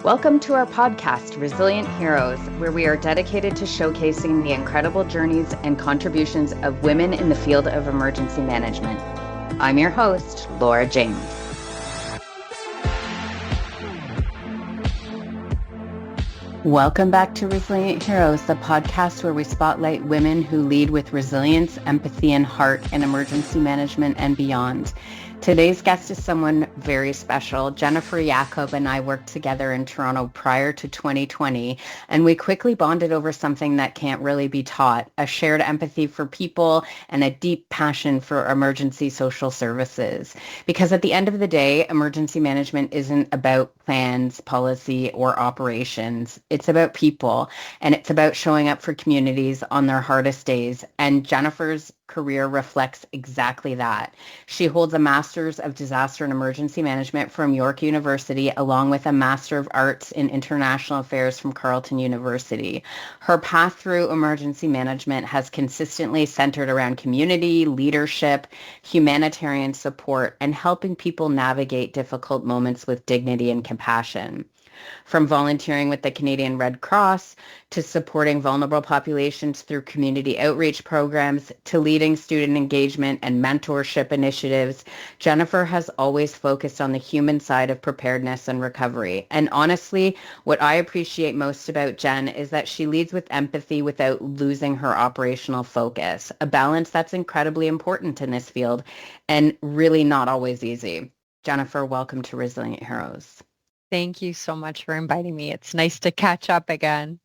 Welcome to our podcast, Resilient Heroes, where we are dedicated to showcasing the incredible journeys and contributions of women in the field of emergency management. I'm your host, Laura James. Welcome back to Resilient Heroes, the podcast where we spotlight women who lead with resilience, empathy, and heart in emergency management and beyond. Today's guest is someone very special. Jennifer Yakub and I worked together in Toronto prior to 2020, and we quickly bonded over something that can't really be taught, a shared empathy for people and a deep passion for emergency social services. Because at the end of the day, emergency management isn't about plans, policy, or operations. It's about people, and it's about showing up for communities on their hardest days. And Jennifer's career reflects exactly that. She holds a Master's of Disaster and Emergency Management from York University, along with a Master of Arts in International Affairs from Carleton University. Her path through emergency management has consistently centered around community, leadership, humanitarian support, and helping people navigate difficult moments with dignity and compassion. From volunteering with the Canadian Red Cross to supporting vulnerable populations through community outreach programs to leading student engagement and mentorship initiatives, Jennifer has always focused on the human side of preparedness and recovery. And honestly, what I appreciate most about Jen is that she leads with empathy without losing her operational focus, a balance that's incredibly important in this field and really not always easy. Jennifer, welcome to Resilient Heroes. Thank you so much for inviting me. It's nice to catch up again.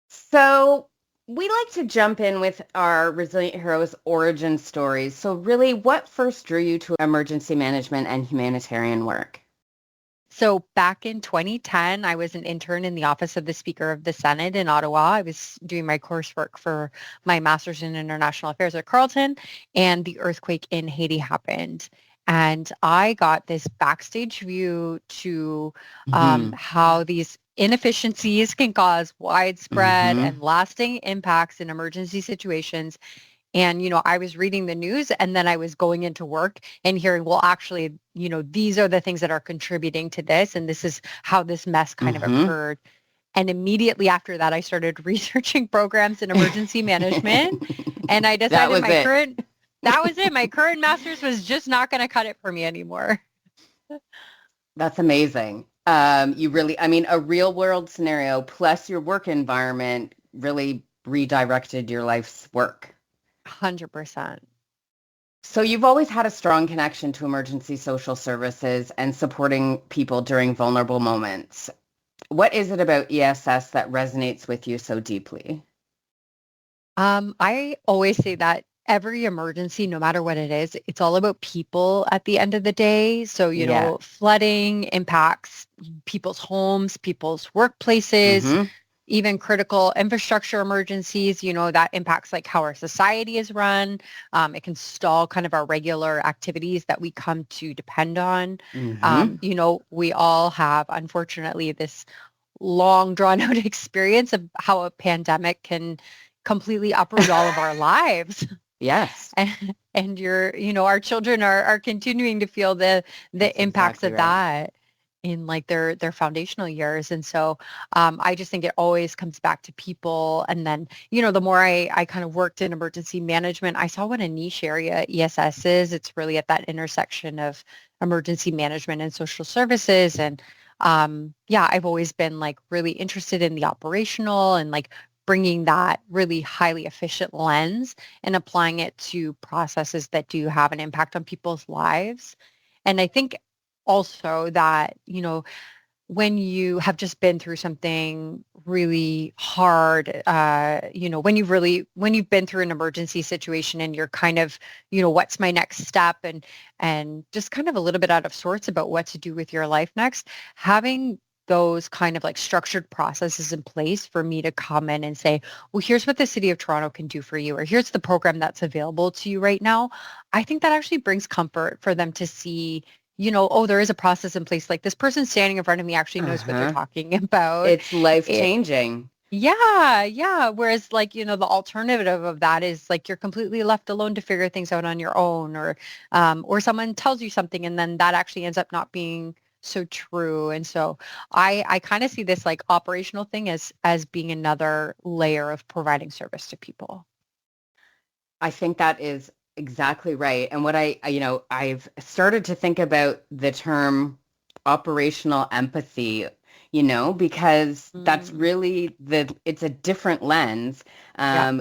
So we like to jump in with our Resilient Heroes origin stories. So really, what first drew you to emergency management and humanitarian work? So back in 2010, I was an intern in the Office of the Speaker of the Senate in Ottawa. I was doing my coursework for my Master's in International Affairs at Carleton, and the earthquake in Haiti happened. And I got this backstage view to how these inefficiencies can cause widespread and lasting impacts in emergency situations. And, I was reading the news and then I was going into work and hearing, well, actually, these are the things that are contributing to this. And this is how this mess kind of occurred. And immediately after that, I started researching programs in emergency management. And I decided that was it. My current master's was just not going to cut it for me anymore. That's amazing. A real world scenario plus your work environment really redirected your life's work. 100%. So you've always had a strong connection to emergency social services and supporting people during vulnerable moments. What is it about ESS that resonates with you so deeply? I always say that every emergency, no matter what it is, it's all about people at the end of the day. So, flooding impacts people's homes, people's workplaces, even critical infrastructure emergencies, that impacts like how our society is run. It can stall kind of our regular activities that we come to depend on. We all have, unfortunately, this long drawn out experience of how a pandemic can completely uproot all of our lives. Yes. And our children are continuing to feel the impacts of that in like their foundational years. And so I just think it always comes back to people. And then, the more I kind of worked in emergency management, I saw what a niche area ESS is. It's really at that intersection of emergency management and social services. And I've always been like really interested in the operational and like bringing that really highly efficient lens and applying it to processes that do have an impact on people's lives. And I think also that, when you have just been through something really hard, when you've been through an emergency situation and you're kind of, what's my next step and just kind of a little bit out of sorts about what to do with your life next, having those kind of like structured processes in place for me to come in and say, well, here's what the City of Toronto can do for you, or here's the program that's available to you right now. I think that actually brings comfort for them to see, there is a process in place. Like this person standing in front of me actually knows what they're talking about. It's life-changing. Yeah. Whereas like, the alternative of that is like you're completely left alone to figure things out on your own, or someone tells you something and then that actually ends up not being so true. And so I kind of see this like operational thing as being another layer of providing service to people. I think that is exactly right. And what I've started to think about the term operational empathy, because that's Mm. really it's a different lens. Yeah.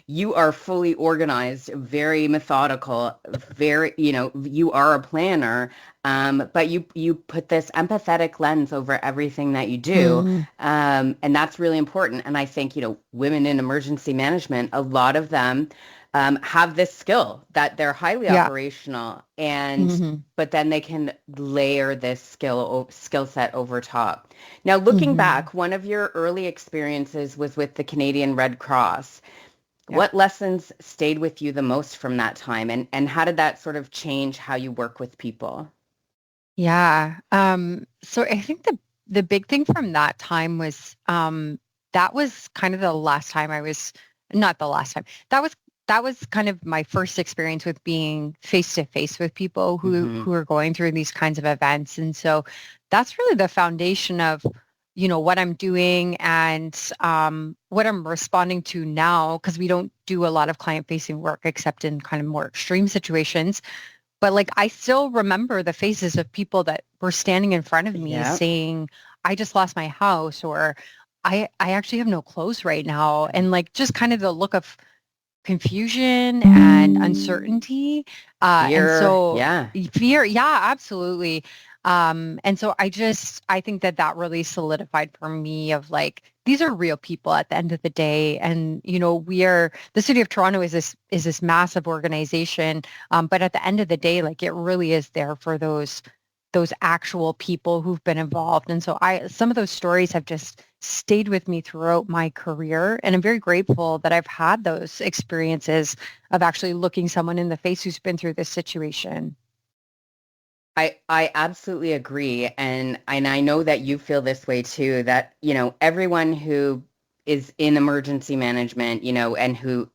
You are fully organized, very methodical, very, you are a planner, but you put this empathetic lens over everything that you do. Mm. And that's really important. And I think, women in emergency management, a lot of them have this skill that they're highly Yeah. operational, and Hmm. but then they can layer this skill set over top. Now, looking Hmm. back, one of your early experiences was with the Canadian Red Cross. Yeah. What lessons stayed with you the most from that time, and how did that sort of change how you work with people? Yeah. So I think the big thing from that time was that was kind of the last time I was not the last time. That was kind of my first experience with being face to face with people Hmm. who are going through these kinds of events. And so that's really the foundation of, what I'm doing and what I'm responding to now, because we don't do a lot of client facing work except in kind of more extreme situations. But like I still remember the faces of people that were standing in front of me Yeah. saying, I just lost my house, or I actually have no clothes right now. And like just kind of the look of confusion and uncertainty. And Fear. so Yeah. fear, yeah, absolutely. And so I think that really solidified for me of like, these are real people at the end of the day. And, the city of Toronto is this massive organization. But at the end of the day, like it really is there for those actual people who've been involved. And so some of those stories have just stayed with me throughout my career. And I'm very grateful that I've had those experiences of actually looking someone in the face who's been through this situation. I absolutely agree. And I know that you feel this way too, that, everyone who is in emergency management, and who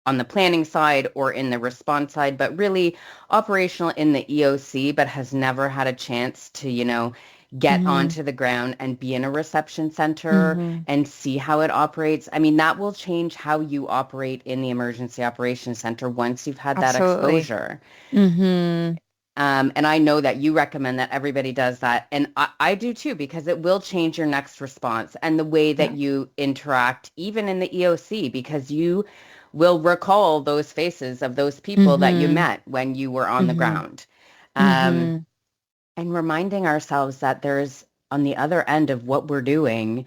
on the planning side or in the response side, but really operational in the EOC, but has never had a chance to, get Hmm. onto the ground and be in a reception center Hmm. and see how it operates. I mean, that will change how you operate in the emergency operations center once you've had that Absolutely. exposure. Hmm. And I know that you recommend that everybody does that. And I do too, because it will change your next response and the way that Yeah. you interact, even in the EOC, because you will recall those faces of those people that you Hmm. met when you were on the Hmm. ground. Um, Hmm. and reminding ourselves that there's on the other end of what we're doing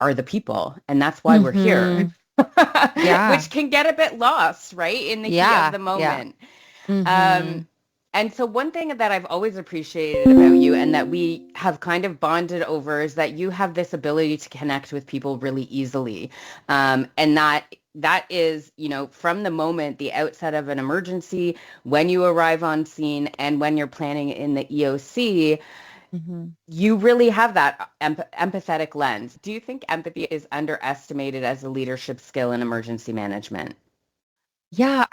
are the people. And that's why we're here, Hmm. Yeah. which can get a bit lost, right, in the heat of Yeah. the Yeah. moment. Hmm. Um, and so one thing that I've always appreciated about you and that we have kind of bonded over is that you have this ability to connect with people really easily. And that is, from the moment, the outset of an emergency, when you arrive on scene and when you're planning in the EOC, Hmm. you really have that empathetic lens. Do you think empathy is underestimated as a leadership skill in emergency management? Yeah,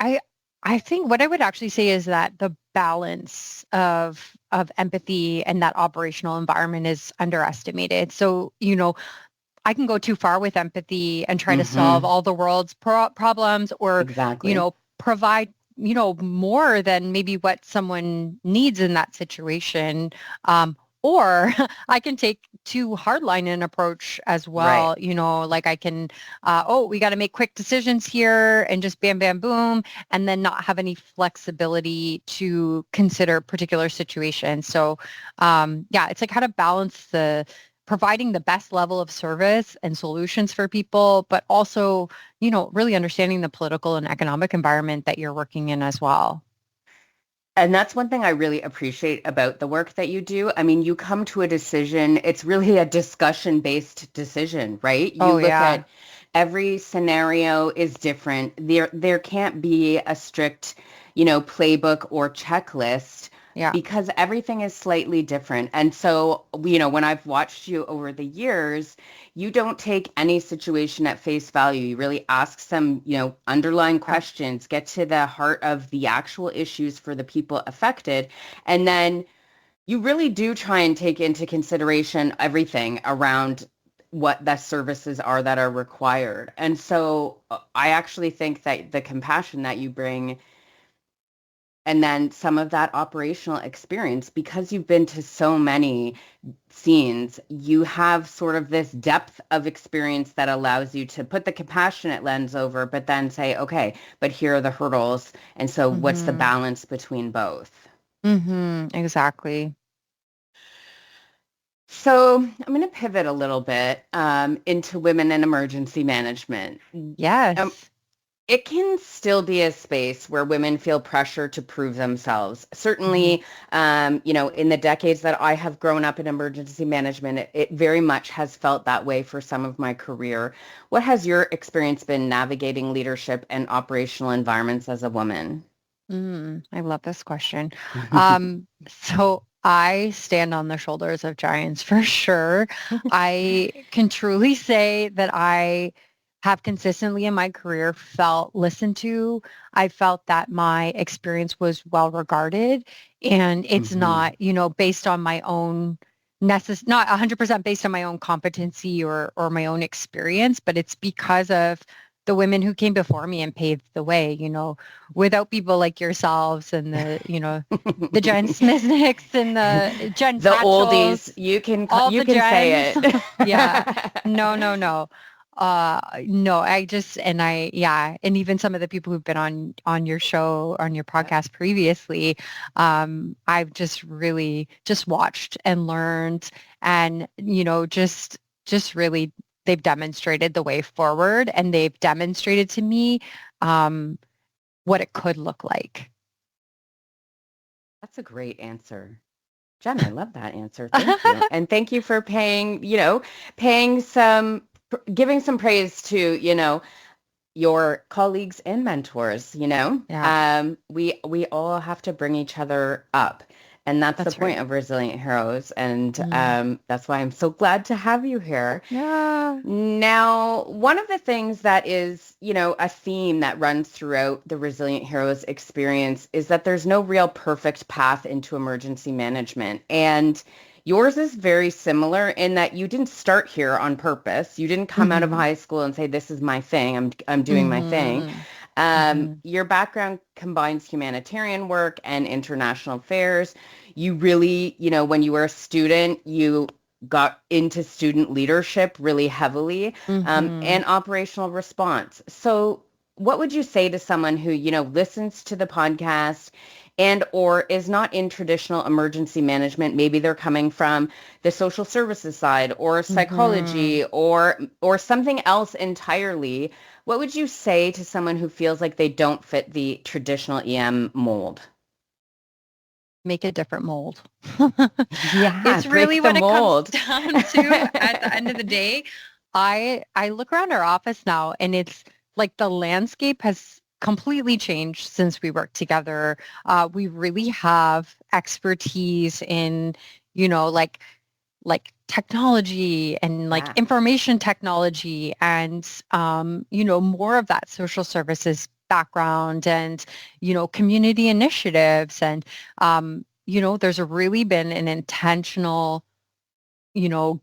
I think what I would actually say is that the balance of empathy and that operational environment is underestimated. So, I can go too far with empathy and try to solve Mm-hmm. all the world's problems or, Exactly. provide, more than maybe what someone needs in that situation. Or I can take too hardline an approach as Right. well. Like I can, we got to make quick decisions here and just bam, bam, boom, and then not have any flexibility to consider particular situations. So, yeah, it's like how to balance the providing the best level of service and solutions for people, but also, really understanding the political and economic environment that you're working in as well. And that's one thing I really appreciate about the work that you do. I mean, you come to a decision, it's really a discussion-based decision, right? You Oh, look yeah. at every scenario is different. There can't be a strict, playbook or checklist Yeah. because everything is slightly different. And so, when I've watched you over the years, you don't take any situation at face value. You really ask some, underlying Yeah. questions, get to the heart of the actual issues for the people affected. And then you really do try and take into consideration everything around what the services are that are required. And so I actually think that the compassion that you bring and then some of that operational experience, because you've been to so many scenes, you have sort of this depth of experience that allows you to put the compassionate lens over, but then say, okay, but here are the hurdles. And so what's the balance between both? Exactly. So I'm going to pivot a little bit into women in emergency management. Yes. It can still be a space where women feel pressure to prove themselves. Certainly, in the decades that I have grown up in emergency management, it very much has felt that way for some of my career. What has your experience been navigating leadership and operational environments as a woman? I love this question. So I stand on the shoulders of giants for sure. I can truly say that I have consistently in my career felt listened to. I felt that my experience was well regarded, and it's not, based on my own not 100% based on my own competency or my own experience, but it's because of the women who came before me and paved the way, without people like yourselves and the Jen Smithnicks and the Jen The Tatchells, oldies, you can say Jens. it. Yeah. No, no, no. No, and even some of the people who've been on your show, on your podcast previously, I've just really just watched and learned and, just really they've demonstrated the way forward, and they've demonstrated to me what it could look like. That's a great answer. Jen, I love that answer. Thank you. And thank you for giving some praise to, your colleagues and mentors, we all have to bring each other up. And that's the point of Resilient Heroes. And that's why I'm so glad to have you here. Yeah. Now, one of the things that is, a theme that runs throughout the Resilient Heroes experience is that there's no real perfect path into emergency management. And yours is very similar in that you didn't start here on purpose. You didn't come out of high school and say, this is my thing. I'm doing my thing. Your background combines humanitarian work and international affairs. You really, when you were a student, you got into student leadership really heavily and operational response. So what would you say to someone who, listens to the podcast and or is not in traditional emergency management? Maybe they're coming from the social services side or psychology or something else entirely. What would you say to someone who feels like they don't fit the traditional EM mold? Make a different mold. Yeah, it's really what mold. It comes down to at the end of the day. I look around our office now, and it's like the landscape has completely changed since we worked together. We really have expertise in, like technology and like information technology and, more of that social services background and, community initiatives. And, there's really been an intentional,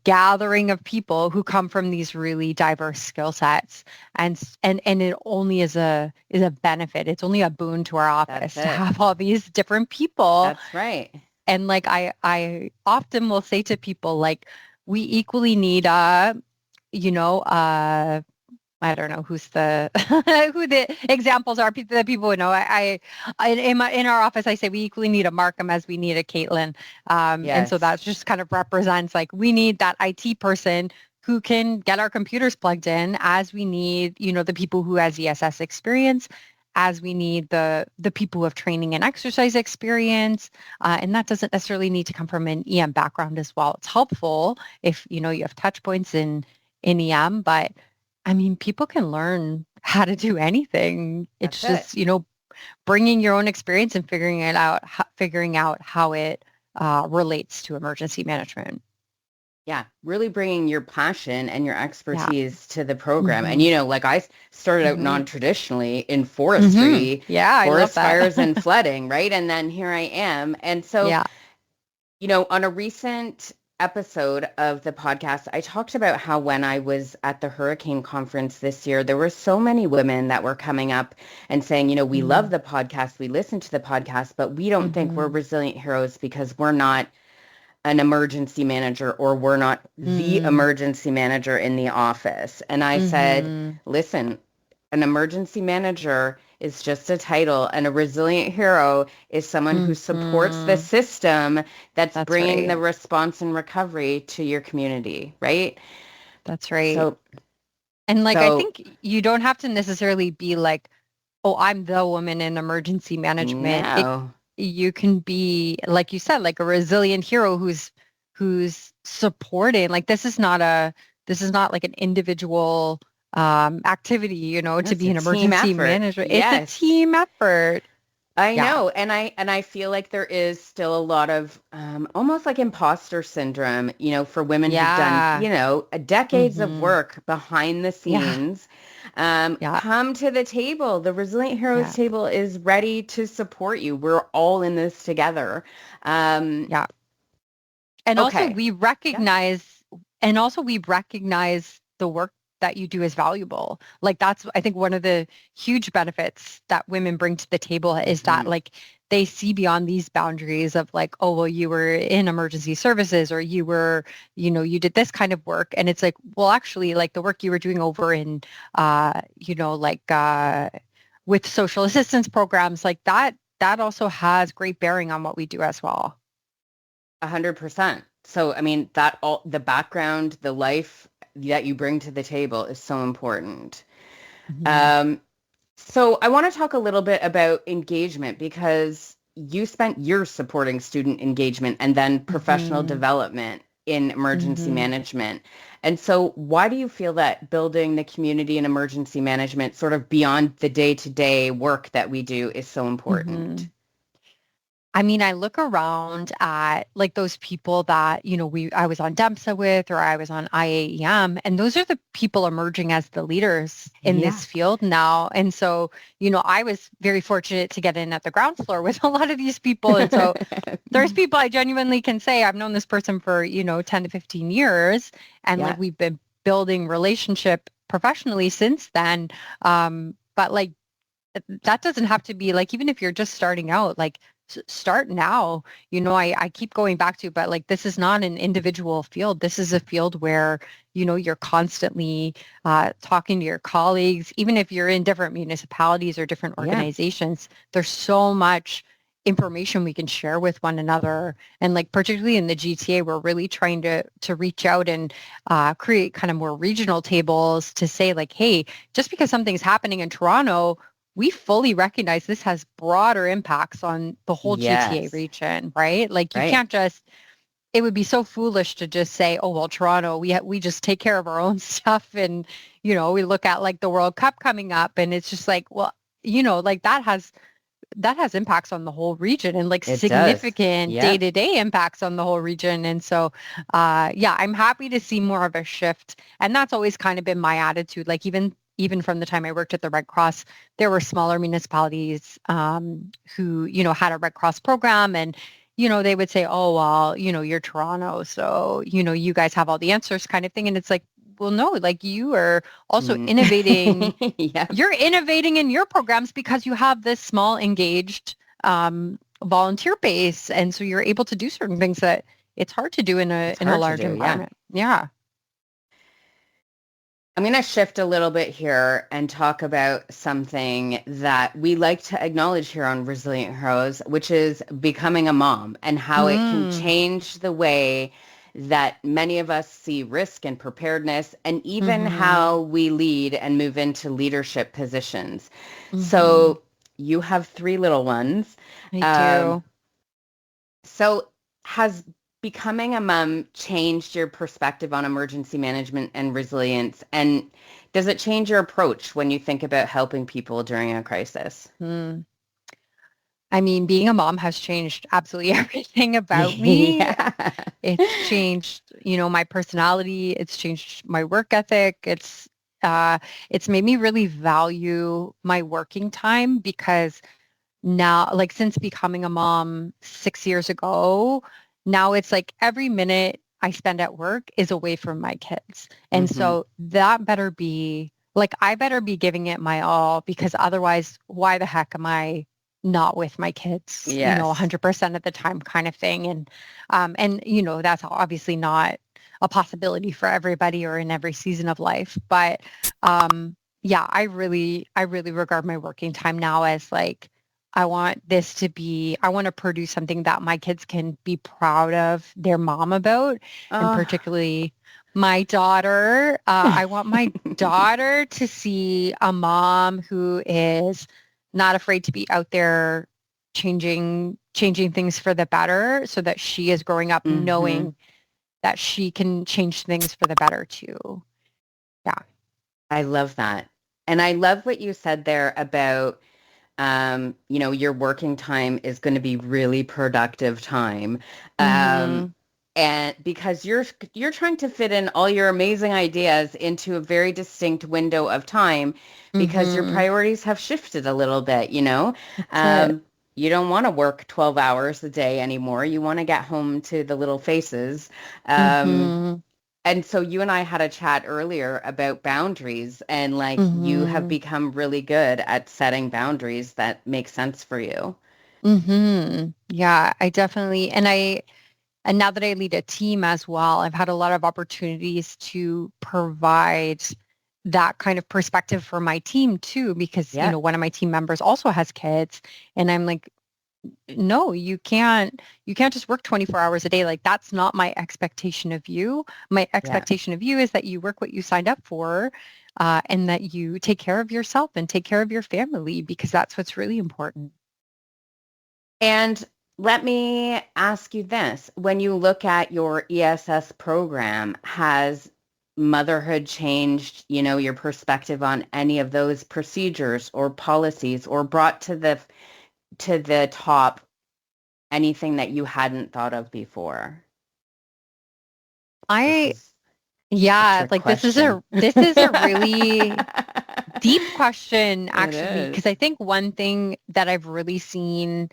gathering of people who come from these really diverse skill sets. And it only is a benefit. It's only a boon to our office to have all these different people. That's right. And like, I often will say to people, like, we equally need, I don't know who's who the examples are that people would know. In our office, I say we equally need a Markham as we need a Caitlin. And so that just kind of represents like we need that IT person who can get our computers plugged in as we need, the people who has ESS experience, as we need the people who have training and exercise experience. And that doesn't necessarily need to come from an EM background as well. It's helpful if, you have touch points in EM, but I mean, people can learn how to do anything. It's just, bringing your own experience and figuring out how it relates to emergency management. Yeah, really bringing your passion and your expertise to the program. And, like I started out non-traditionally in forestry, forest fires and flooding, right? And then here I am. And so On a recent episode of the podcast, I talked about how when I was at the hurricane conference this year, there were so many women that were coming up and saying, we love the podcast, we listen to the podcast, but we don't think we're resilient heroes because we're not an emergency manager or we're not the emergency manager in the office. And I said, listen, an emergency manager is just a title, and a resilient hero is someone who supports the system that's bringing the response and recovery to your community, right? That's right. And I think you don't have to necessarily be like, oh, I'm the woman in emergency management. No. You can be, like you said, like a resilient hero who's supporting. Like this is not like an individual activity, to be an emergency manager. Yes. It's a team effort. I know. And I feel like there is still a lot of almost like imposter syndrome, for women who've done, decades of work behind the scenes. Come to the table. The Resilient Heroes table is ready to support you. We're all in this together. And also we recognize the work that you do is valuable. Like that's, I think, one of the huge benefits that women bring to the table is that like they see beyond these boundaries of like, oh, well, you were in emergency services or you were, you did this kind of work. And it's like, well, actually, like the work you were doing over in, with social assistance programs like that also has great bearing on what we do as well. 100%. So, I mean, the background, the life that you bring to the table is so important. So I want to talk a little bit about engagement because you spent years supporting student engagement and then professional development in emergency management. And so why do you feel that building the community in emergency management sort of beyond the day-to-day work that we do is so important? I mean, I look around at like those people that, I was on DEMSA with, or I was on IAEM, and those are the people emerging as the leaders in this field now. And so, I was very fortunate to get in at the ground floor with a lot of these people. And so there's people I genuinely can say, I've known this person for, 10 to 15 years. And like, we've been building relationship professionally since then. But like, that doesn't have to be like, even if you're just starting out, like, start now. I keep going back to, but like this is not an individual field. This is a field where you're constantly talking to your colleagues, even if you're in different municipalities or different organizations. There's so much information we can share with one another, and like particularly in the GTA, we're really trying to reach out and create kind of more regional tables to say like, hey, just because something's happening in Toronto, we fully recognize this has broader impacts on the whole GTA region, right? Like you can't just, it would be so foolish to just say, oh, well, Toronto, we just take care of our own stuff. And, we look at like the World Cup coming up and it's just like, well, like that has impacts on the whole region and like significant day-to-day impacts on the whole region. And so, I'm happy to see more of a shift. And that's always kind of been my attitude. Like even from the time I worked at the Red Cross, there were smaller municipalities who, had a Red Cross program and, they would say, oh, well, you're Toronto. So, you guys have all the answers kind of thing. And it's like, well, no, like you are also innovating. You're innovating in your programs because you have this small engaged volunteer base. And so you're able to do certain things that it's hard to do in a large environment. Yeah. I'm going to shift a little bit here and talk about something that we like to acknowledge here on Resilient Heroes, which is becoming a mom and how it can change the way that many of us see risk and preparedness and even how we lead and move into leadership positions. So you have 3 little ones. I do. So has becoming a mom changed your perspective on emergency management and resilience? And does it change your approach when you think about helping people during a crisis? I mean, being a mom has changed absolutely everything about me. It's changed, my personality. It's changed my work ethic. It's made me really value my working time because now, like since becoming a mom 6 years ago, now it's like every minute I spend at work is away from my kids. And Mm-hmm. so that better be like, I better be giving it my all, because otherwise, why the heck am I not with my kids, Yes. 100% of the time kind of thing. And, that's obviously not a possibility for everybody or in every season of life. But, yeah, I really regard my working time now as like, I want to produce something that my kids can be proud of their mom about, and Oh. particularly my daughter. I want my daughter to see a mom who is not afraid to be out there changing things for the better, so that she is growing up Mm-hmm. knowing that she can change things for the better too. Yeah. I love that. And I love what you said there about, your working time is going to be really productive time. Um, Mhm. and because you're trying to fit in all your amazing ideas into a very distinct window of time because your Mhm. priorities have shifted a little bit. That's it. Um, you don't want to work 12 hours a day anymore. You want to get home to the little faces. Um, Mhm. and so you and I had a chat earlier about boundaries, and like you have Mhm. become really good at setting boundaries that make sense for you. Yeah, I definitely, and now that I lead a team as well, I've had a lot of opportunities to provide that kind of perspective for my team too, because, Yeah. one of my team members also has kids, and I'm like, no, you can't just work 24 hours a day. Like, that's not my expectation of you. My Yeah. expectation of you is that you work what you signed up for, and that you take care of yourself and take care of your family, because that's what's really important. And let me ask you this. When you look at your ESS program, has motherhood changed, your perspective on any of those procedures or policies, or brought to the top anything that you hadn't thought of before? This I is a Yeah, trick like this is question. a this is a really deep question, It actually, because I is. think one thing that I've really seen,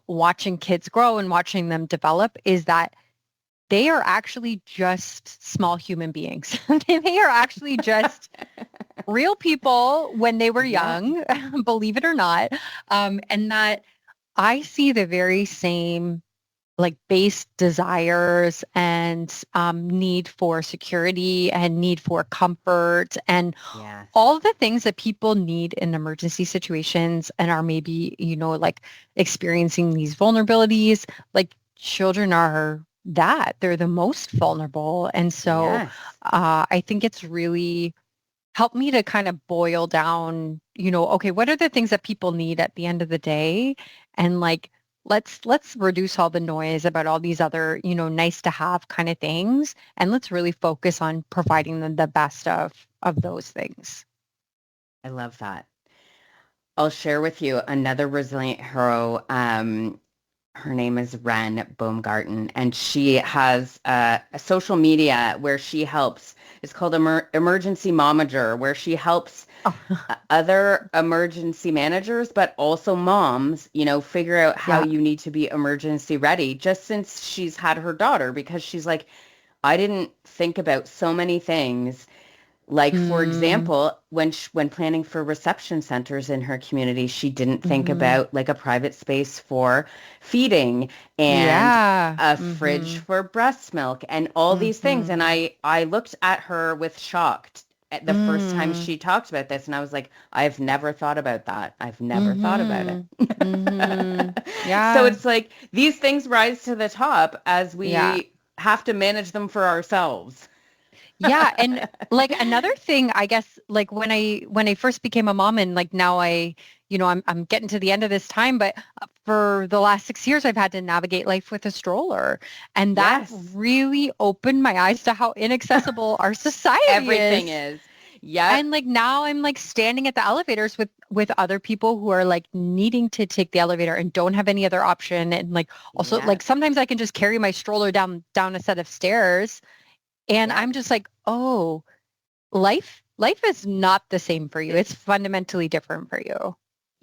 watching kids grow and watching them develop, is that they are actually just small human beings. They are actually just real people when they were Yeah. young, believe it or not, and that I see the very same like base desires and, need for security and need for comfort and Yes. all the things that people need in emergency situations, and are maybe, like experiencing these vulnerabilities. Like, children are that they're the most vulnerable. And so, Yes. I think it's really helped me to kind of boil down, okay, what are the things that people need at the end of the day? And like, let's reduce all the noise about all these other, nice to have kind of things. And let's really focus on providing them the best of those things. I love that. I'll share with you another resilient hero. Her name is Ren Baumgarten, and she has a social media where she helps. It's called Emergency Momager, where she helps Oh, other emergency managers, but also moms, figure out how yeah. you need to be emergency ready. Just since she's had her daughter, because she's like, I didn't think about so many things. Like, for Mm, example, when planning for reception centers in her community, she didn't think hmm. about like a private space for feeding and Yeah. a fridge Hmm. for breast milk and all these things. And Hmm. I looked at her with shock at the first time Mm, she talked about this, and I was like, I've never thought about that. I've never thought about it. hmm. Hmm. So Yeah. it's like these things rise to the top as Yeah. we have to manage them for ourselves. Yeah, and like another thing, I guess, like when I first became a mom, and like now I'm getting to the end of this time, but for the last 6 years I've had to navigate life with a stroller, and that Yes. really opened my eyes to how inaccessible our society Everything is. is. Yep. And like now I'm like standing at the elevators with other people who are like needing to take the elevator and don't have any other option, and like also like Yes. sometimes I can just carry my stroller down a set of stairs, and Yep. I'm just like, oh, life is not the same for you. It's It's fundamentally different for you.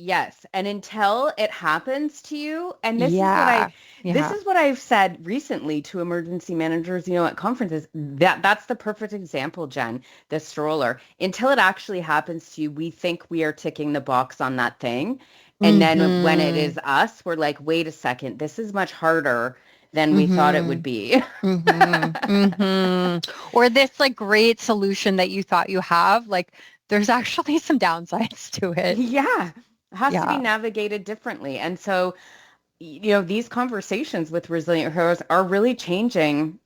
Yes, and until it happens to you, and Yeah. this Yeah. is what I've said recently to emergency managers, at conferences. That's the perfect example, Jen, the stroller. Until it actually happens to you, we think we are ticking the box on that thing. And then when it Mm-hmm. is us, we're like, wait a second, this is much harder than we thought it Mm-hmm. would be. Mm-hmm. Mm-hmm. Or this like great solution that you thought you have, like there's actually some downsides to it. Yeah, it has to be Yeah. navigated differently. And so, these conversations with resilient heroes are really changing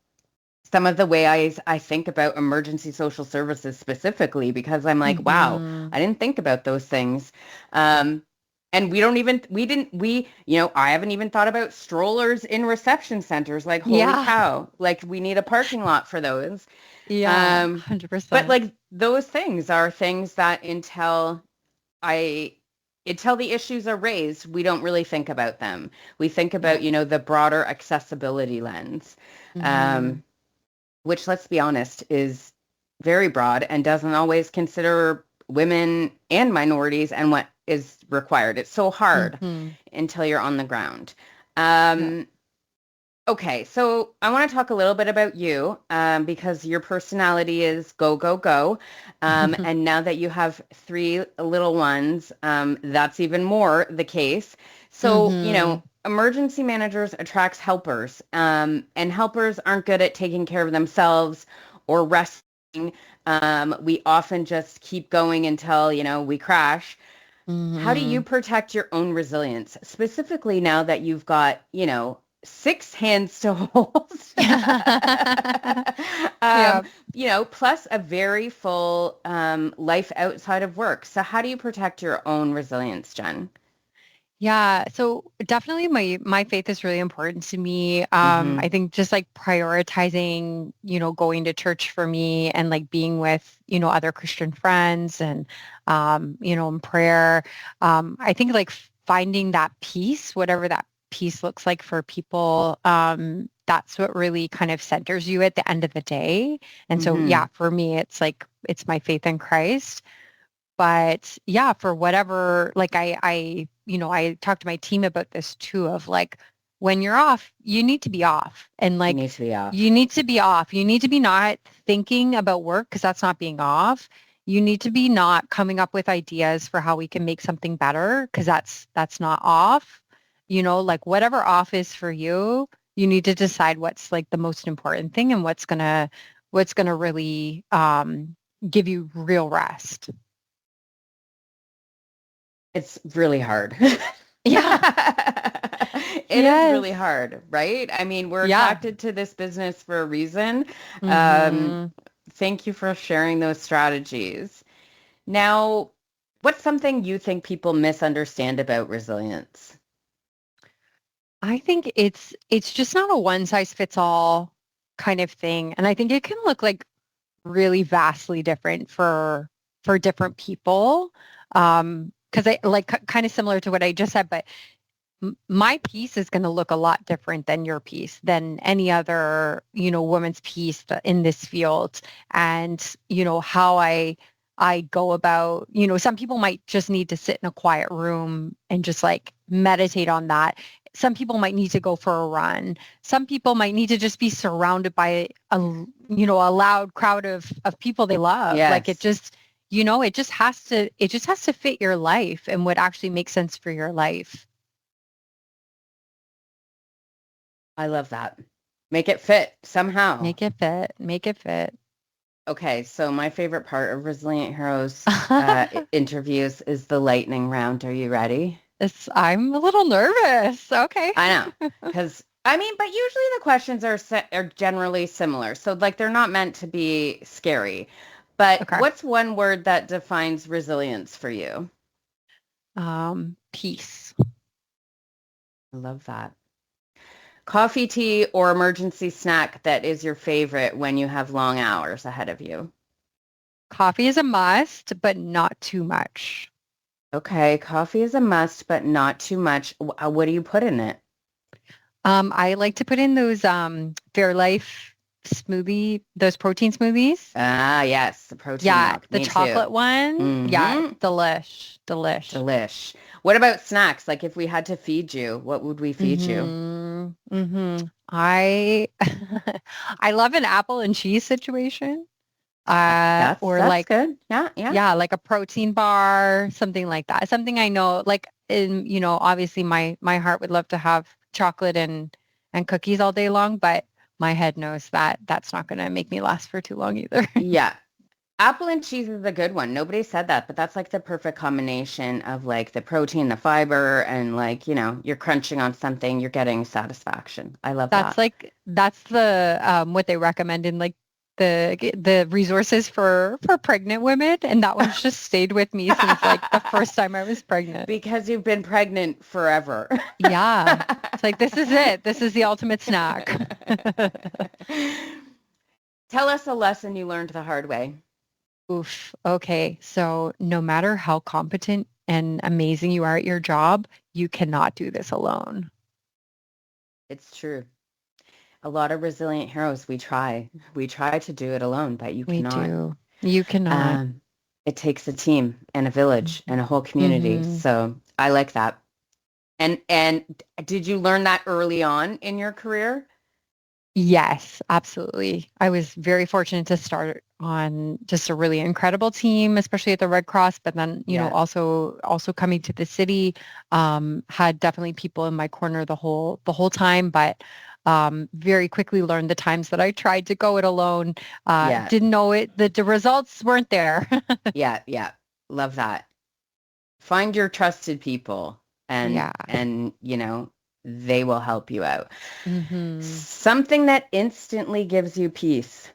some of the way I think about emergency social services specifically, because I'm like, wow, Mm-hmm. I didn't think about those things. Um, and I haven't even thought about strollers in reception centers. Like, holy Yeah. cow, like we need a parking lot for those. Yeah. Um, but 100%. like those things are things that I, until the issues are raised, we don't really think about them. We think Yeah. about, the broader accessibility lens. Mm-hmm. Um, which, let's be honest, is very broad and doesn't always consider women and minorities and what is required. It's so hard Mm-hmm. until you're on the ground. Yeah. Um, okay, so I want to talk a little bit about you, because your personality is go, go, go. And now that you have three little ones, that's even more the case. So, Mm-hmm. emergency managers attracts helpers, and helpers aren't good at taking care of themselves or resting. We often just keep going until, we crash. How do you Mm-hmm. protect your own resilience, specifically now that you've got, six hands to hold? um, Yeah. plus a very full life outside of work. So how do you protect your own resilience, Jen? Yeah, so definitely my faith is really important to me. Mm-hmm. I think just like prioritizing, going to church for me and like being with, other Christian friends and in prayer. I think like finding that peace, whatever that peace looks like for people, that's what really kind of centers you at the end of the day. And so Mm-hmm. yeah, for me it's my faith in Christ. But yeah, for whatever, like I talked to my team about this too, of like, when you're off, you need to be off. And You like, need to be you off. need to be off. You need to be not thinking about work because that's not being off. You need to be not coming up with ideas for how we can make something better because that's not off. Like whatever off is for you, you need to decide what's like the most important thing and what's gonna really give you real rest. It's really hard. Yeah. It is really Yes. hard, right? I mean, we're Yeah. attracted to this business for a reason. Um, Hmm. Thank you for sharing those strategies. Now, what's something you think people misunderstand about resilience? I think it's just not a one size fits all kind of thing. And I think it can look like really vastly different for different people. Because I like kind of similar to what I just said, but my piece is going to look a lot different than your piece, than any other, woman's piece in this field. And, how I go about, some people might just need to sit in a quiet room and just like meditate on that. Some people might need to go for a run. Some people might need to just be surrounded by a loud crowd of people they love. Like it Yes, just, it just has to fit your life and what actually makes sense for your life. I love that. Make it fit somehow. Make it fit. Make it fit. Okay, so my favorite part of Resilient Heroes interviews is the lightning round. Are you ready? I'm a little nervous. Okay. I know, because I mean, but usually the questions are generally similar, so like they're not meant to be scary. But Okay. what's one word that defines resilience for you? Peace. I love that. Coffee, tea, or emergency snack that is your favorite when you have long hours ahead of you? Coffee is a must, but not too much. Okay, coffee is a must, but not too much. What do you put in it? I like to put in those Fairlife smoothie, those protein smoothies. Ah, yes, the protein Yeah, milk. the Me too. chocolate one. Yeah, Mm-hmm. delish. Delish. What about snacks? Like if we had to feed you, what would we feed you? I I love an apple and cheese situation. Or That's like, good. Yeah, yeah. yeah, like a protein bar, something like that. Something I know, like, obviously my heart would love to have chocolate and cookies all day long, but my head knows that that's not going to make me last for too long either. Yeah. Apple and cheese is a good one. Nobody said that, but that's like the perfect combination of like the protein, the fiber, and like, you're crunching on something, you're getting satisfaction. I love that. That's the what they recommend in like the resources for pregnant women, and that one's just stayed with me since like the first time I was pregnant. Because you've been pregnant forever. Yeah. It's like, this is it. This is the ultimate snack. Tell us a lesson you learned the hard way. Oof. Okay. So no matter how competent and amazing you are at your job, you cannot do this alone. It's true. A lot of resilient heroes, we try to do it alone, but you We cannot. do. You cannot. It takes a team and a village and a whole community. Mm-hmm. So I like that. And did you learn that early on in your career? Yes, absolutely. I was very fortunate to start on just a really incredible team, especially at the Red Cross, but then, also coming to the city, had definitely people in my corner the whole time, but very quickly learned the times that I tried to go it alone, didn't know it, the results weren't there. Yeah. Love that. Find your trusted people and they will help you out. Mm-hmm. Something that instantly gives you peace.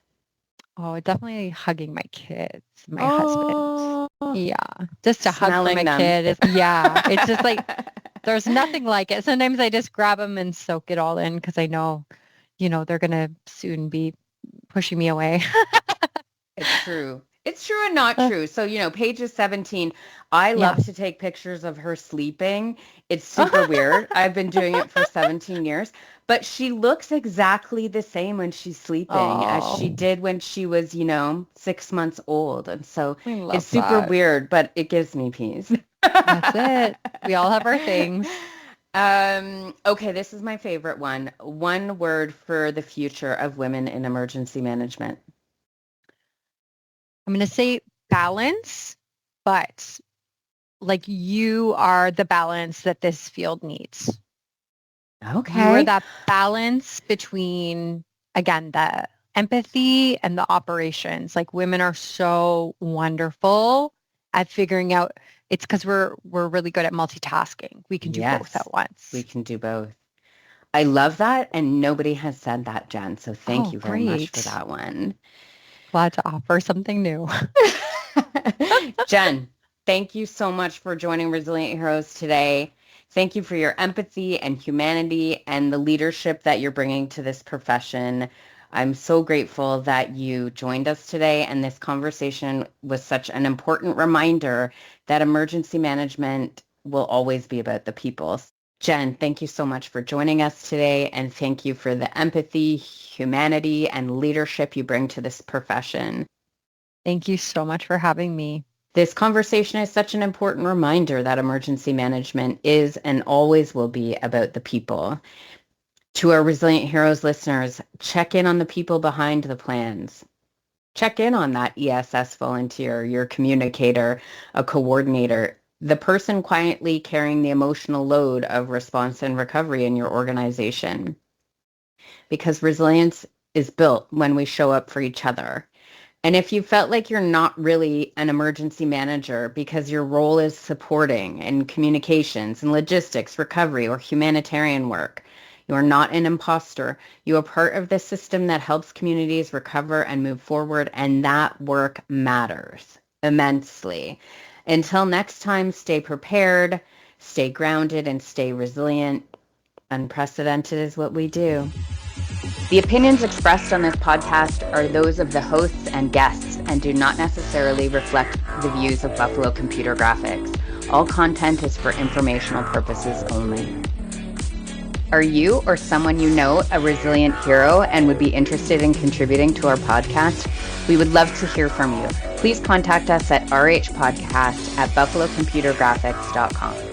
Oh, definitely hugging my kids, my husband. Yeah, just a hug from my kid. It's just like, there's nothing like it. Sometimes I just grab them and soak it all in because I know, they're going to soon be pushing me away. It's true. It's true and not true. So, Paige is 17. I love to take pictures of her sleeping. It's super weird. I've been doing it for 17 years. But she looks exactly the same when she's sleeping as she did when she was, 6 months old. And so it's super weird, but it gives me peace. That's it. We all have our things. Okay, this is my favorite one. One word for the future of women in emergency management. I'm going to say balance, but like, you are the balance that this field needs. Okay. You are that balance between, again, the empathy and the operations. Like, women are so wonderful at figuring out. It's because we're really good at multitasking. We can do both at once. We can do both. I love that. And nobody has said that, Jen. So thank you very much for that one. Glad to offer something new. Jen, thank you so much for joining Resilient Heroes today. Thank you for your empathy and humanity and the leadership that you're bringing to this profession. I'm so grateful that you joined us today, and this conversation was such an important reminder that emergency management will always be about the people. Jen, thank you so much for joining us today, and thank you for the empathy, humanity, and leadership you bring to this profession. Thank you so much for having me. This conversation is such an important reminder that emergency management is and always will be about the people. To our Resilient Heroes listeners, check in on the people behind the plans. Check in on that ESS volunteer, your communicator, a coordinator, the person quietly carrying the emotional load of response and recovery in your organization. Because resilience is built when we show up for each other. And if you felt like you're not really an emergency manager because your role is supporting in communications and logistics, recovery, or humanitarian work, you are not an imposter. You are part of the system that helps communities recover and move forward, and that work matters immensely. Until next time, stay prepared, stay grounded, and stay resilient. Unprecedented is what we do. The opinions expressed on this podcast are those of the hosts and guests and do not necessarily reflect the views of Buffalo Computer Graphics. All content is for informational purposes only. Are you or someone you know a resilient hero and would be interested in contributing to our podcast? We would love to hear from you. Please contact us at RHpodcast@buffalocomputergraphics.com.